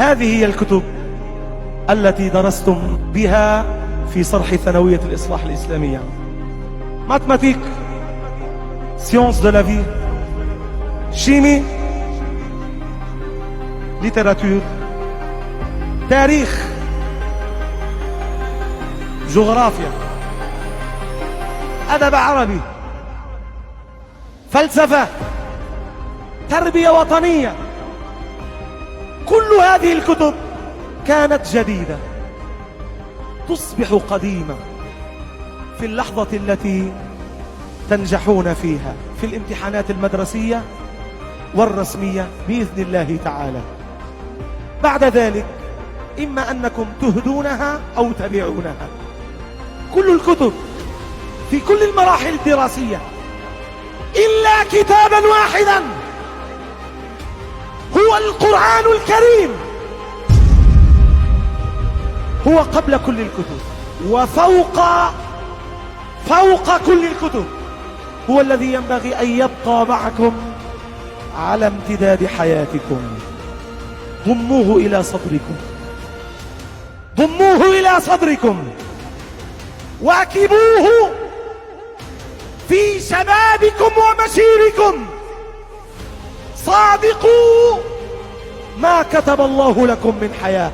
هذه هي الكتب التي درستم بها في صرح ثانوية الإصلاح الإسلامية. ماتماتيك، سيونس دو لا في، شيمي، ليتراتور، تاريخ، جغرافيا، أدب عربي، فلسفة، تربية وطنية. كل هذه الكتب كانت جديدة تصبح قديمة في اللحظة التي تنجحون فيها في الامتحانات المدرسية والرسمية بإذن الله تعالى. بعد ذلك إما أنكم تهدونها أو تبيعونها. كل الكتب في كل المراحل الدراسية إلا كتابا واحدا هو القرآن الكريم، هو قبل كل الكتب فوق كل الكتب، هو الذي ينبغي أن يبقى معكم على امتداد حياتكم. ضموه إلى صدركم، ضموه إلى صدركم، واكبوه في شبابكم ومشيركم. صادقوا ما كتب الله لكم من حياة.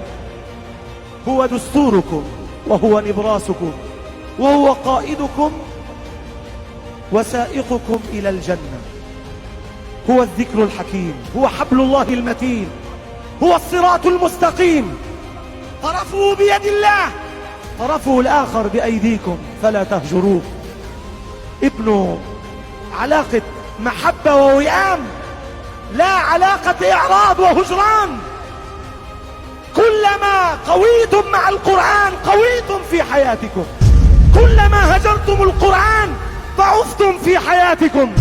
هو دستوركم وهو نبراسكم وهو قائدكم وسائقكم إلى الجنة. هو الذكر الحكيم، هو حبل الله المتين، هو الصراط المستقيم. طرفه بيد الله، طرفه الآخر بأيديكم فلا تهجروه. ابنوا علاقة محبة ووئام، لا علاقة إعراض وهجران. كلما قويتم مع القرآن قويتم في حياتكم، كلما هجرتم القرآن ضعفتم في حياتكم.